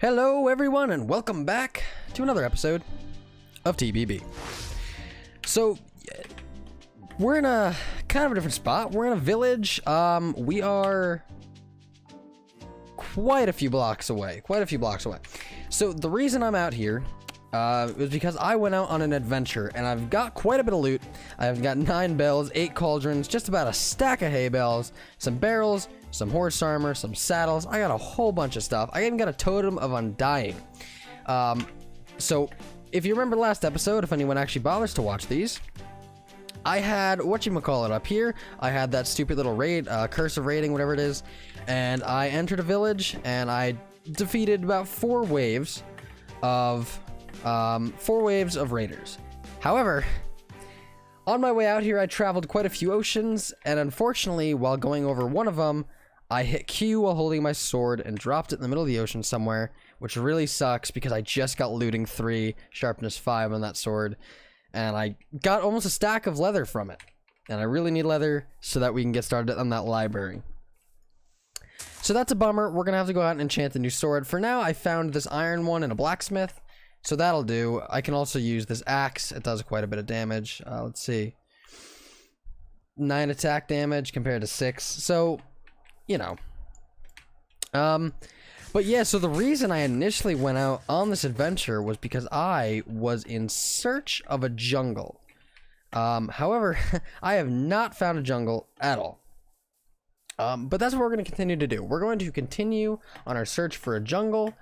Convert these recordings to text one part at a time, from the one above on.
Hello everyone and welcome back to another episode of TBB. So we're in a kind of a different spot. We're in a village. We are quite a few blocks away. So the reason I'm out here was because I went out on an adventure and I've got quite a bit of loot. I've got 9 bells, 8 cauldrons, just about a stack of hay bales, some barrels, some horse armor, some saddles. I got a whole bunch of stuff. I even got a totem of undying. So if you remember last episode, if anyone actually bothers to watch these, I had whatchamacallit up here. I had that stupid little raid, curse of raiding, whatever it is, and I entered a village and I defeated about 4 waves of raiders. However, on my way out here, I traveled quite a few oceans, and unfortunately, while going over one of them, I hit Q while holding my sword and dropped it in the middle of the ocean somewhere, which really sucks because I just got looting 3, sharpness 5 on that sword, and I got almost a stack of leather from it. And I really need leather so that we can get started on that library. So that's a bummer. We're gonna have to go out and enchant a new sword. For now, I found this iron one in a blacksmith, so that'll do. I can also use this axe. It does quite a bit of damage. Let's see. 9 attack damage compared to 6. So, you know. But yeah, so the reason I initially went out on this adventure was because I was in search of a jungle. However, I have not found a jungle at all. But that's what we're going to continue to do. We're going to continue on our search for a jungle.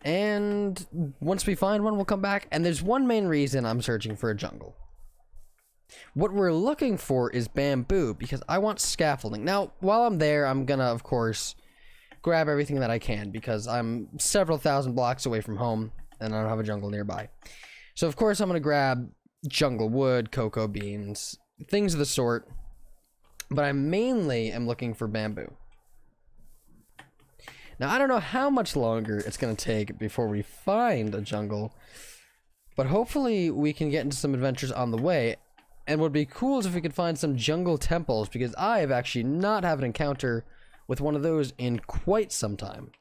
And once we find one, we'll come back. And there's one main reason I'm searching for a jungle. What we're looking for is bamboo, because I want scaffolding. Now, while I'm there, I'm gonna, of course, grab everything that I can, because I'm several thousand blocks away from home, and I don't have a jungle nearby. So, of course, I'm gonna grab jungle wood, cocoa beans, things of the sort. But I mainly am looking for bamboo. Now, I don't know how much longer it's gonna take before we find a jungle, but hopefully we can get into some adventures on the way. And what would be cool is if we could find some jungle temples, because I have actually not had an encounter with one of those in quite some time.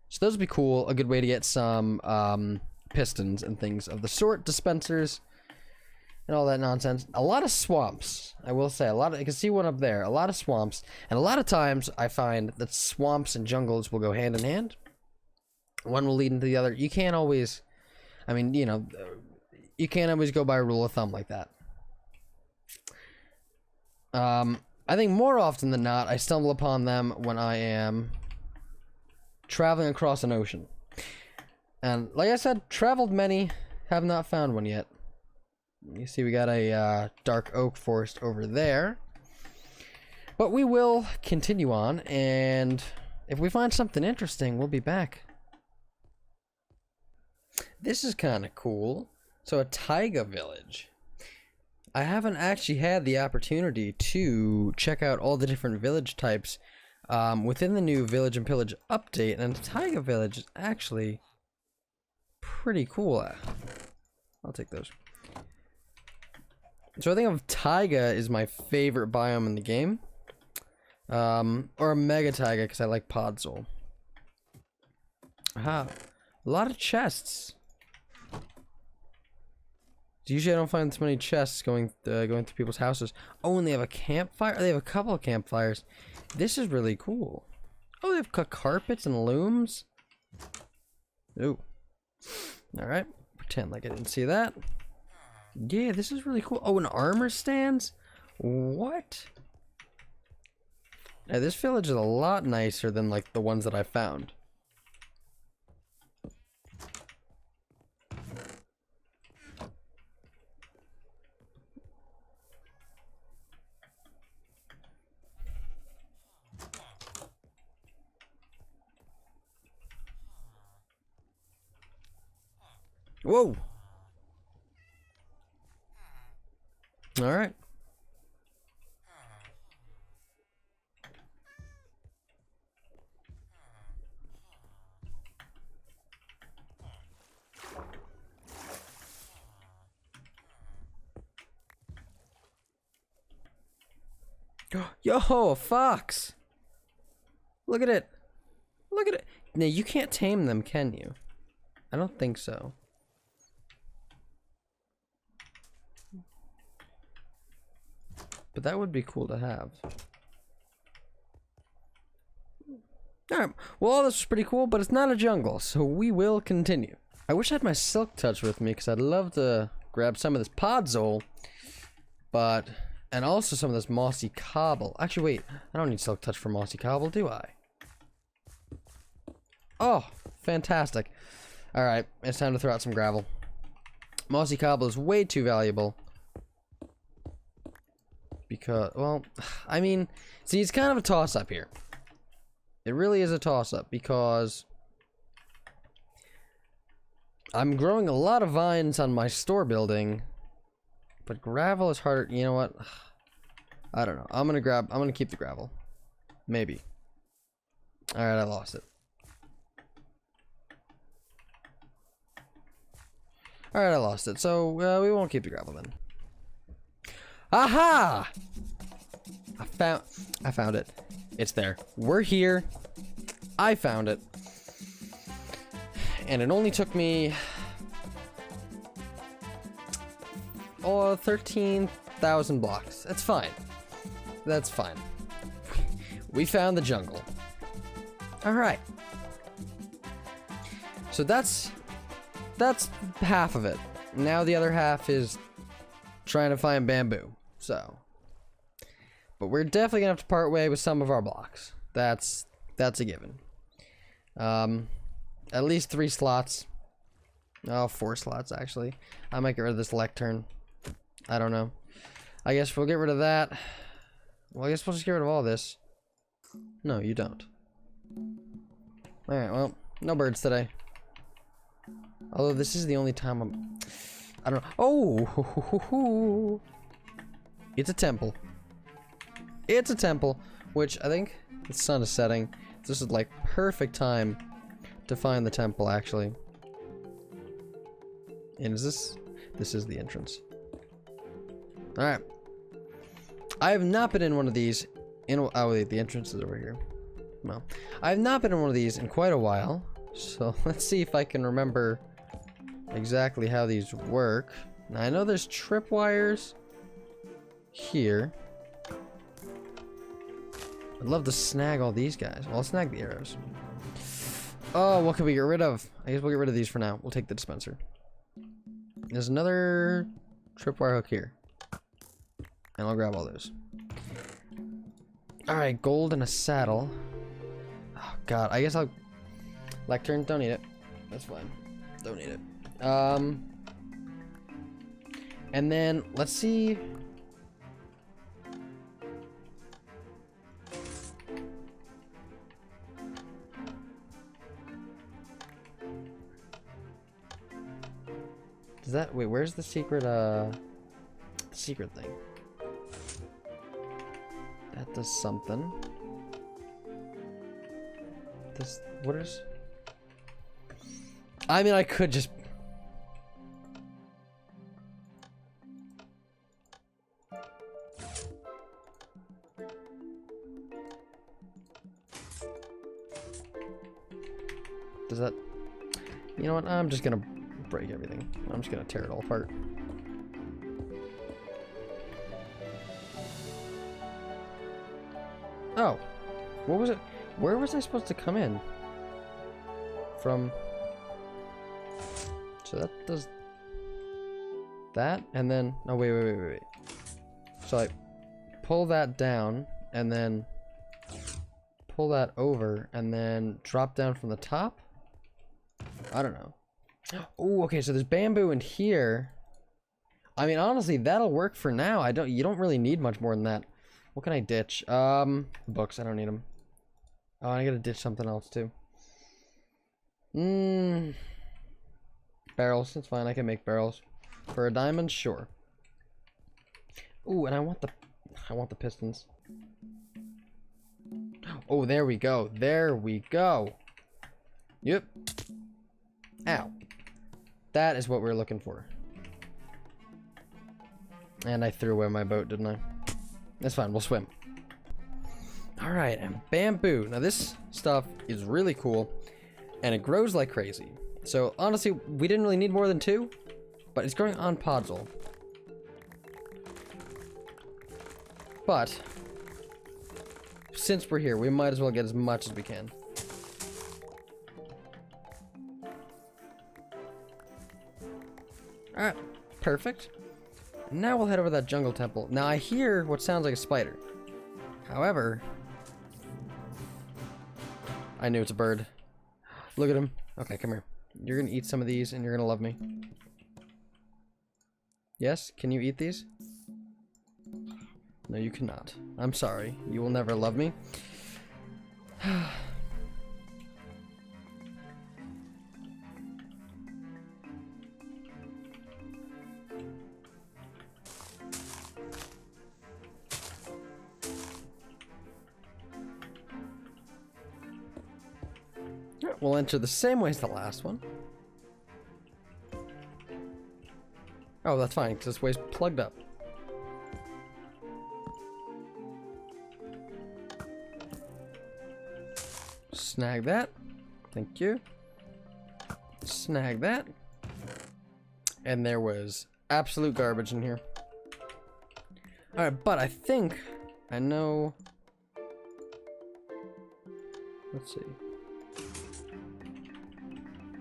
So those would be cool. A good way to get some pistons and things of the sort, dispensers, and all that nonsense. A lot of swamps, I will say. I can see one up there. A lot of swamps. And a lot of times I find that swamps and jungles will go hand in hand. One will lead into the other. You can't always, I mean, you know, you can't always go by a rule of thumb like that. I think more often than not, I stumble upon them when I am traveling across an ocean. And like I said, traveled many, have not found one yet. You see we got a dark oak forest over there. But we will continue on, and if we find something interesting, we'll be back. This is kind of cool. So a Taiga Village. I haven't actually had the opportunity to check out all the different village types within the new Village and Pillage update, and Taiga Village is actually pretty cool. I'll take those. So I think of Taiga is my favorite biome in the game, or a Mega Taiga because I like Podzol. Aha, a lot of chests. Usually I don't find this many chests going through people's houses. Oh, and they have a campfire? They have a couple of campfires. This is really cool. Oh, they have carpets and looms. Ooh. Alright. Pretend like I didn't see that. Yeah, this is really cool. Oh, and armor stands? What? Now, this village is a lot nicer than, like, the ones that I found. Whoa! Alright. Yo, a fox! Look at it! Look at it! No, you can't tame them, can you? I don't think so. But that would be cool to have. Alright, well, all this was pretty cool, but it's not a jungle, so we will continue. I wish I had my silk touch with me, because I'd love to grab some of this podzol, but... And also some of this mossy cobble. Actually, wait, I don't need silk touch for mossy cobble, do I? Oh, fantastic. Alright, it's time to throw out some gravel. Mossy cobble is way too valuable. Because, well, I mean, see, it's kind of a toss-up here. It really is a toss-up, because I'm growing a lot of vines on my store building, but gravel is harder. You know what? I don't know. I'm gonna keep the gravel. Maybe. Alright, I lost it. Alright, I lost it. So, we won't keep the gravel then. Aha! I found it. It's there. We're here. I found it. And it only took me... Oh, 13,000 blocks. That's fine. That's fine. We found the jungle. Alright. So that's half of it. Now the other half is trying to find bamboo. So... But we're definitely gonna have to part way with some of our blocks. That's a given. At least 3 slots. Oh, 4 slots actually. I might get rid of this lectern. I don't know. I guess we'll get rid of that. Well, I guess we'll just get rid of all this. No, you don't. Alright, well, no birds today. Although this is the only time I don't know. Oh! It's a temple. It's a temple, which I think the sun is setting. This is like perfect time to find the temple, actually. And is this is the entrance. Alright. I have not been in one of these oh wait, the entrance is over here. No. I have not been in one of these in quite a while. So let's see if I can remember exactly how these work. Now I know there's tripwires here. I'd love to snag all these guys. Well, I'll snag the arrows. Oh, what can we get rid of? I guess we'll get rid of these for now. We'll take the dispenser. There's another tripwire hook here. And I'll grab all those. Alright, gold and a saddle. Oh, God. I guess I'll... Lectern, don't need it. That's fine. Don't need it. And then, let's see... Does that... Wait, where's the secret, secret thing? That does something. This... What is... I mean, I could just... Does that... You know what? I'm just gonna break everything. I'm just gonna tear it all apart. Oh. What was it? Where was I supposed to come in? From... So that does... That, and then... Oh, wait. So I pull that down, and then... Pull that over, and then drop down from the top? I don't know. Oh, okay, so there's bamboo in here. I mean, honestly, that'll work for now. You don't really need much more than that. What can I ditch? Books, I don't need them. Oh, I gotta ditch something else, too. Barrels, that's fine, I can make barrels. For a diamond, sure. Ooh, and I want the pistons. Oh, there we go. There we go. Yep. Ow. That is what we're looking for. And I threw away my boat, didn't I? That's fine, we'll swim. Alright, and bamboo. Now this stuff is really cool. and it grows like crazy. So honestly, we didn't really need more than 2, but it's growing on podzol. But since we're here, we might as well get as much as we can. Alright, perfect. Now we'll head over to that jungle temple. Now I hear what sounds like a spider. However, I knew it's a bird. Look at him. Okay, come here. You're gonna eat some of these and you're gonna love me. Yes? Can you eat these? No, you cannot. I'm sorry. You will never love me. We'll enter the same way as the last one. Oh, that's fine, because this way's plugged up. Snag that. Thank you. Snag that. And there was absolute garbage in here. Alright, but I think I know. Let's see.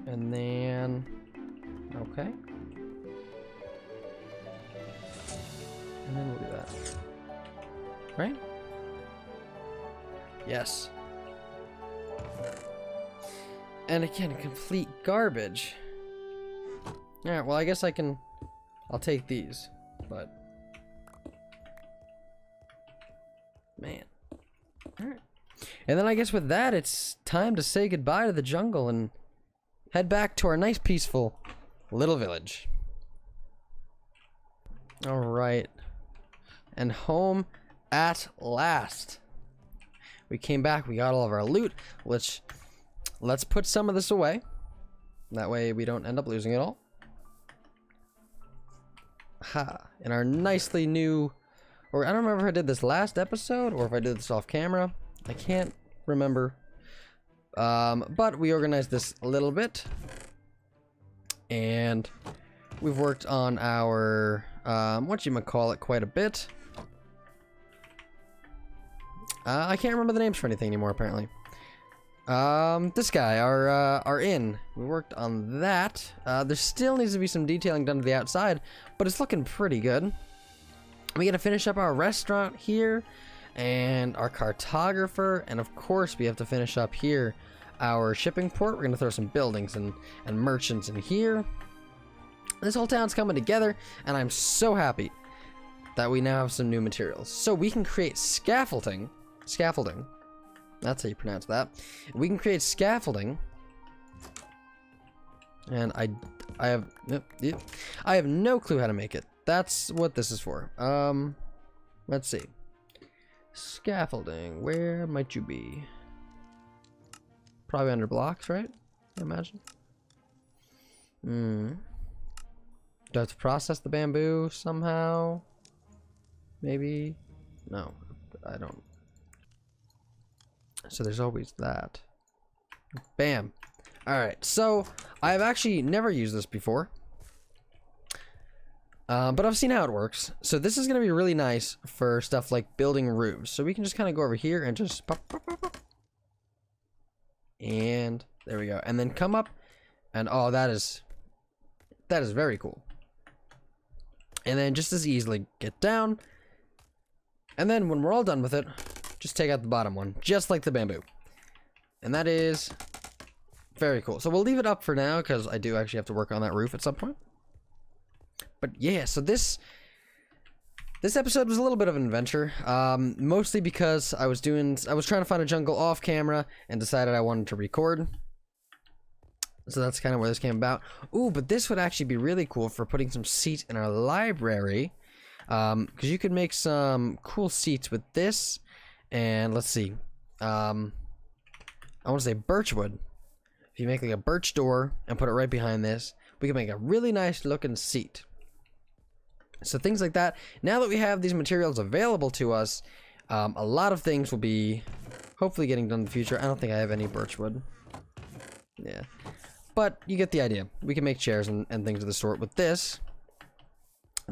And then, okay. And then we'll do that. Right? Yes. And again, complete garbage. Alright, well I guess I'll take these, but man. Alright. And then I guess with that, it's time to say goodbye to the jungle and head back to our nice peaceful little village. Alright. And home at last. We came back, we got all of our loot, which let's put some of this away. That way we don't end up losing it all. Ha. In our nicely new, or I don't remember if I did this last episode or if I did this off camera. I can't remember. But we organized this a little bit. And we've worked on our, whatchamacallit, quite a bit. I can't remember the names for anything anymore, apparently. This guy, our inn. We worked on that. There still needs to be some detailing done to the outside, but it's looking pretty good. We gotta finish up our restaurant here, and our cartographer, and of course we have to finish up here our shipping port. We're gonna throw some buildings and merchants in here. This whole town's coming together, and I'm so happy that we now have some new materials. So we can create scaffolding. That's how you pronounce that. We can create scaffolding. And I have no clue how to make it. That's what this is for. Let's see. Scaffolding, where might you be? Probably under blocks, right? I imagine. Do I have to process the bamboo somehow? Maybe? No, I don't. So there's always that. Bam. Alright, so I've actually never used this before. But I've seen how it works. So this is going to be really nice for stuff like building roofs. So we can just kind of go over here and just pop, pop, pop, pop. And there we go. And then come up and oh, that is very cool. And then just as easily get down. And then when we're all done with it, just take out the bottom one, just like the bamboo. And that is very cool. So we'll leave it up for now because I do actually have to work on that roof at some point. But yeah, so this episode was a little bit of an adventure, mostly because I was trying to find a jungle off camera and decided I wanted to record. So that's kind of where this came about. Ooh, but this would actually be really cool for putting some seats in our library, because you could make some cool seats with this. And let's see, I want to say birchwood. If you make like a birch door and put it right behind this, we can make a really nice looking seat. So things like that. Now that we have these materials available to us, a lot of things will be hopefully getting done in the future. I don't think I have any birchwood. Yeah. But you get the idea. We can make chairs and things of the sort with this.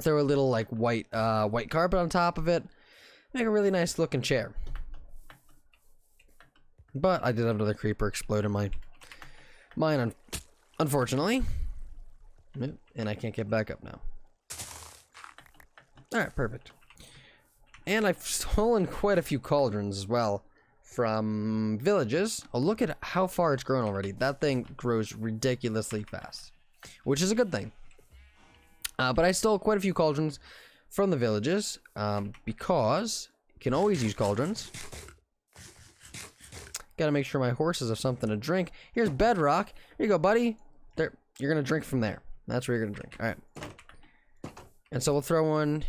Throw a little like white carpet on top of it. Make a really nice looking chair. But I did have another creeper explode in my mine, unfortunately. And I can't get back up now. Alright, perfect. And I've stolen quite a few cauldrons as well from villages. Oh, look at how far it's grown already. That thing grows ridiculously fast, which is a good thing. But I stole quite a few cauldrons from the villages because you can always use cauldrons. Gotta make sure my horses have something to drink. Here's bedrock. Here you go, buddy. There, you're gonna drink from there. That's where you're gonna drink. All right. And so we'll throw one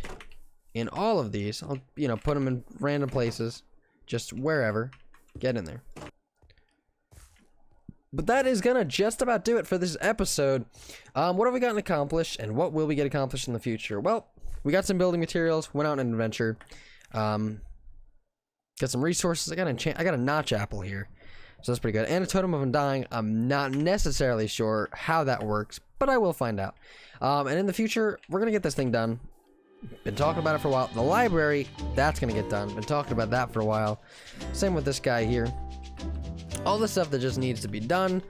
in all of these. I'll, you know, put them in random places, just wherever. Get in there. But that is gonna just about do it for this episode. What have we gotten accomplished, and what will we get accomplished in the future? Well, we got some building materials, went out on an adventure, got some resources. I got a notch apple here, so that's pretty good. And a totem of undying. I'm not necessarily sure how that works, but I will find out. And in the future, we're gonna get this thing done. Been talking about it for a while. The library, that's gonna get done. Been talking about that for a while. Same with this guy here. All the stuff that just needs to be done,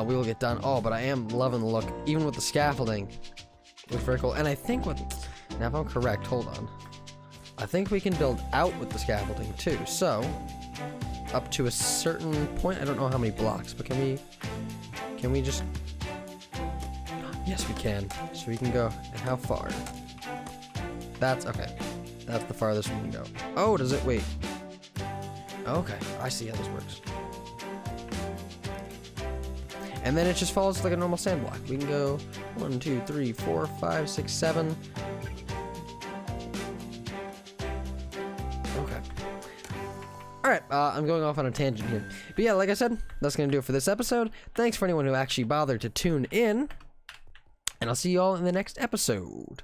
we will get done. Oh, but I am loving the look, even with the scaffolding. Looks very cool. And I think now if I'm correct, hold on. I think we can build out with the scaffolding too. So, up to a certain point, I don't know how many blocks, but can we just, yes we can. So we can go, and how far? That's, okay. That's the farthest we can go. Oh, does it, wait. Okay, I see how this works. And then it just follows like a normal sand block. We can go 1, 2, 3, 4, 5, 6, 7. Okay. Alright, I'm going off on a tangent here. But yeah, like I said, that's going to do it for this episode. Thanks for anyone who actually bothered to tune in. And I'll see you all in the next episode.